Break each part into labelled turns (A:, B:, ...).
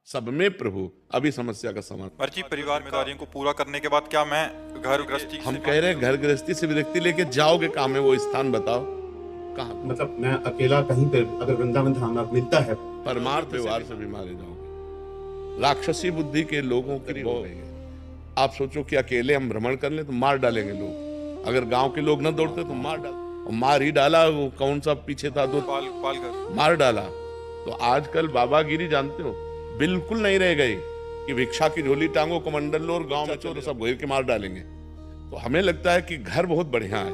A: सब में प्रभु, अभी समस्या का समाधान।
B: अर्जी परिवार कार्यों को पूरा करने के बाद क्या मैं घर गृहस्थी
A: हम कह रहे हैं घर गृहस्थी से विरक्ति लेके जाओगे कहाँ में, वो स्थान बताओ कहाँ।
C: मतलब मैं अकेला कहीं पे अगर वृंदावन धाम में मिलता है,
A: परमार्थ व्यवहार से भी मारे जाओगे। राक्षसी बुद्धि के लोगों की हो गई है। आप सोचो कि अकेले हम भ्रमण कर ले तो मार डालेंगे लोग। अगर गांव के लोग न दौड़ते तो मार डाल, और मार ही डाला। वो कौन सा पीछे था, दो
B: पालकर
A: मार डाला। तो आजकल बाबागिरी जानते हो बिल्कुल नहीं रह गई कि भिक्षा की झोली टांगो, कमंडल लो और गांव में चलो, सब घेर के मार डालेंगे। तो हमें लगता है कि घर बहुत बढ़िया है।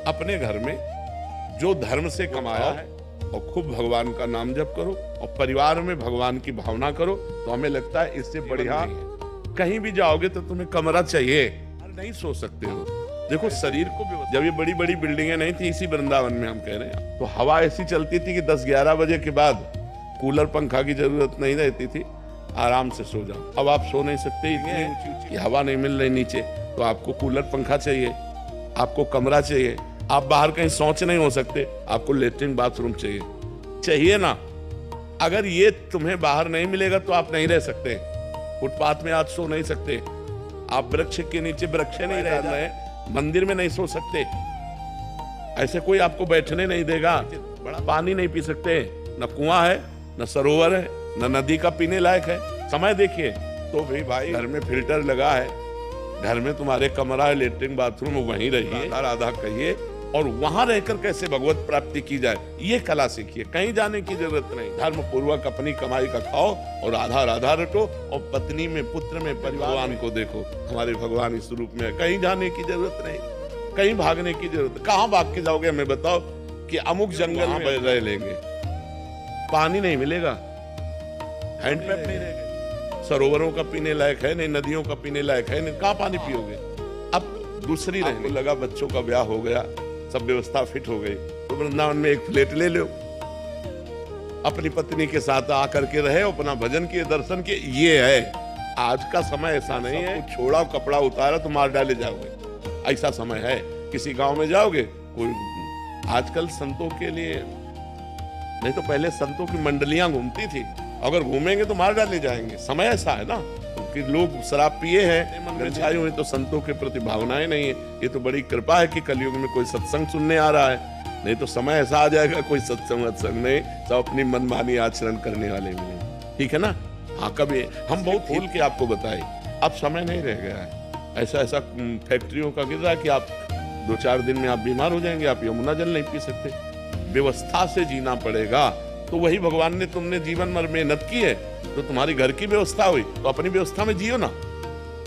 A: अपने घर में जो धर्म से कमाया है और खूब भगवान का नाम जप करो और परिवार में भगवान की भावना करो, तो हमें लगता है इससे बढ़िया कहीं भी जाओगे तो तुम्हें कमरा चाहिए, नहीं सो सकते हो। देखो शरीर को भी, जब ये बड़ी बड़ी बिल्डिंगें नहीं थी इसी वृंदावन में हम कह रहे हैं, तो हवा ऐसी चलती थी कि 10-11 बजे के बाद कूलर पंखा की जरूरत नहीं रहती थी, आराम से सो जाओ। अब आप सो नहीं सकते, इतनी कि हवा नहीं मिल रही नीचे, तो आपको कूलर पंखा चाहिए, आपको कमरा चाहिए। आप बाहर कहीं शौच नहीं हो सकते, आपको लेटरिन बाथरूम चाहिए ना। अगर ये तुम्हें बाहर नहीं मिलेगा तो आप नहीं रह सकते। फुटपाथ में आज सो नहीं सकते, आप वृक्ष के नीचे वृक्ष नहीं रह रहे, मंदिर में नहीं सो सकते, ऐसे कोई आपको बैठने नहीं देगा। बड़ा पानी नहीं पी सकते, न कुआं है न सरोवर है न नदी का पीने लायक है। समय देखिए तो भाई घर में फिल्टर लगा है, घर में तुम्हारे कमरा है, लेटरिन बाथरूम, वहीं रहिए, राधा कहिए, और वहां रहकर कैसे भगवत प्राप्ति की जाए ये कला सीखिए। कहीं जाने की जरूरत नहीं, धर्म पूर्वक अपनी कमाई का खाओ और राधा राधा रटो, और पत्नी में पुत्र में भगवान को देखो। हमारे भगवान इस रूप में, कहीं जाने की जरूरत नहीं, कहीं भागने की जरूरत। कहाँ भाग के जाओगे हमें बताओ कि अमुक जंगल में रह लेंगे, पानी नहीं मिलेगा, हैंडपंप नहीं रहेगा, सरोवरों का पीने लायक है नहीं, नदियों का पीने लायक है नहीं, कहाँ पानी पियोगे। अब दूसरी रहने लगा, बच्चों का ब्याह हो गया, सब व्यवस्था फिट हो गई, तो वृंदावन में एक फ्लैट ले लो, अपनी पत्नी के साथ आकर के रहे, अपना भजन किए, दर्शन किए। ये है आज का समय, ऐसा नहीं है छोड़ा कपड़ा उतारा तो मार डाले जाओगे, ऐसा समय है। किसी गांव में जाओगे, कोई आजकल संतों के लिए नहीं तो पहले संतों की मंडलियां घूमती थी, अगर घूमेंगे तो मार डाले जाएंगे। समय ऐसा है ना कि लोग शराब पिए हैं, गंजाई हुए, तो संतों के प्रति भावनाएं नहीं है। ये तो बड़ी कृपा है कि कलयुग में कोई सत्संग सुनने आ रहा है, नहीं तो समय ऐसा आ जाएगा कोई सत्संग वत्संग नहीं, सब अपनी मनमानी आचरण करने वाले मिलेंगे। ठीक है ना। हाँ, कभी हम बहुत खोल के आपको बताए, अब समय नहीं रह गया है। ऐसा फैक्ट्रियों का गिर रहा है कि आप 2-4 दिन में आप बीमार हो जाएंगे, आप यमुना जल नहीं पी सकते। व्यवस्था से जीना पड़ेगा। तो वही भगवान ने, तुमने जीवन भर मेहनत की है तो तुम्हारी घर की व्यवस्था हुई, तो अपनी व्यवस्था में जियो ना।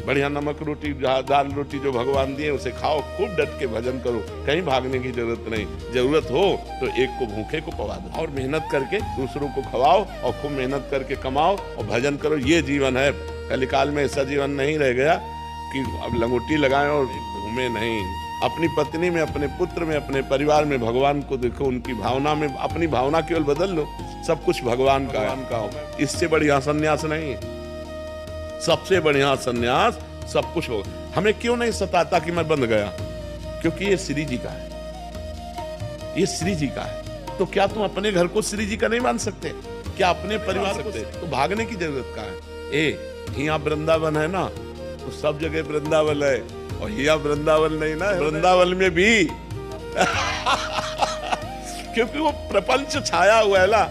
A: बढ़िया नमक रोटी, दाल रोटी जो भगवान दिए उसे खाओ, खूब डट के भजन करो, कहीं भागने की जरूरत नहीं। जरूरत हो तो एक को भूखे को पवा दो, और मेहनत करके दूसरों को खवाओ, और खूब मेहनत करके कमाओ और भजन करो। ये जीवन है। कलिकाल में ऐसा जीवन नहीं रह गया कि अब लंगोटी लगाएं और घूमे नहीं। अपनी पत्नी में, अपने पुत्र में, अपने परिवार में भगवान को देखो, उनकी भावना में अपनी भावना केवल बदल लो, सब कुछ भगवान का हो। इससे बढ़िया संन्यास नहीं है। सबसे बढ़िया संन्यास सब कुछ हो। हमें क्यों नहीं सताता कि मैं बंध गया, क्योंकि ये श्री जी का है, ये श्री जी का है। तो क्या तुम अपने घर को श्री जी का नहीं मान सकते? क्या अपने परिवार को? तो भागने की जरूरत का है। यहाँ वृंदावन है ना, तो सब जगह वृंदावन है, और यहाँ वृंदावन नहीं ना, वृंदावन में भी क्योंकि वो प्रपंच छाया हुआ है ना।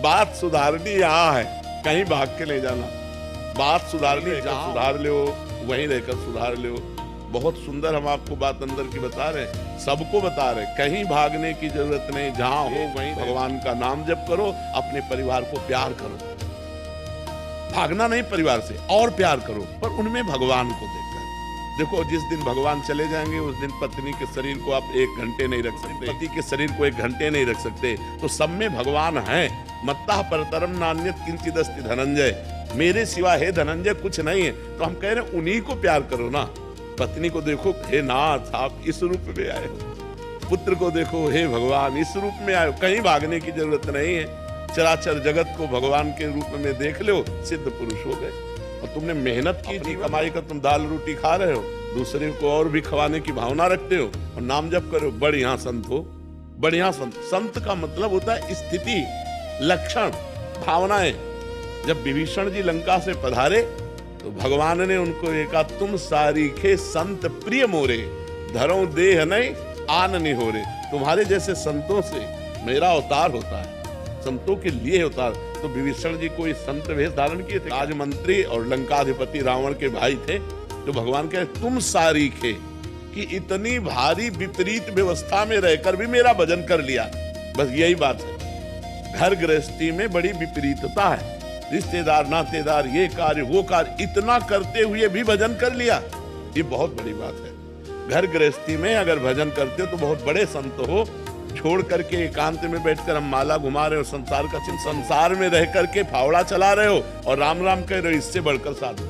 A: बात सुधारनी यहाँ है, कहीं भाग के नहीं जाना। बात सुधारनी जहाँ सुधार लो, वहीं रहकर सुधार लो। बहुत सुंदर हम आपको बात अंदर की बता रहे हैं, सबको बता रहे, कहीं भागने की जरूरत नहीं। जहाँ हो वहीं भगवान का नाम जप करो, अपने परिवार को प्यार करो। भागना नहीं परिवार से, और प्यार करो, पर उनमें भगवान को देखकर। देखो, जिस दिन भगवान चले जाएंगे उस दिन पत्नी के शरीर को आप 1 घंटे नहीं रख सकते, पति के शरीर को 1 घंटे नहीं रख सकते। तो सब में भगवान है। मत्ता परतरम नान्यत किंचिदस्ति धनंजय, मेरे सिवा हे धनंजय कुछ नहीं है। तो हम कह रहे हैं उन्हीं को प्यार करो ना। पत्नी को देखो, हे नाथ आप इस रूप में आए हो। पुत्र को देखो, हे भगवान इस रूप में आए हो। कहीं भागने की जरूरत नहीं है। चराचर जगत को भगवान के रूप में देख लो, सिद्ध पुरुष हो गए। और तुमने मेहनत की थी, कमाई का तुम दाल रोटी खा रहे हो, दूसरे को और भी खवाने की भावना रखते हो, और नाम जप करो। बढ़िया संत हो, बढ़िया संत। संत का मतलब होता है स्थिति, लक्षण, भावनाएं। जब विभीषण जी लंका से पधारे तो भगवान ने उनको ये कहा, तुम सारीखे संत प्रिय मोरे, धरो देह नहीं आन नहीं हो रे। तुम्हारे जैसे संतों से मेरा अवतार होता है, संतों के लिए होता है। तो विभीषण जी कोई संत वेश धारण किए थे? राजमंत्री और लंकाधिपति रावण के भाई थे। तो भगवान कहे तुम सारीखे, कि इतनी भारी विपरीत व्यवस्था में रहकर भी मेरा भजन कर लिया। बस यही बात है, घर गृहस्थी में बड़ी विपरीतता है। रिश्तेदार नातेदार ये कार्य वो कार्य, इतना करते हुए भी भजन कर लिया, ये बहुत बड़ी बात है। घर गृहस्थी में अगर भजन करते हो तो बहुत बड़े संत हो, छोड़ करके एकांत में बैठकर हम माला घुमा रहे हो, संसार का चिन्ह, संसार में रह करके फावड़ा चला रहे हो और राम राम कह रहे हो, इससे बढ़कर साधु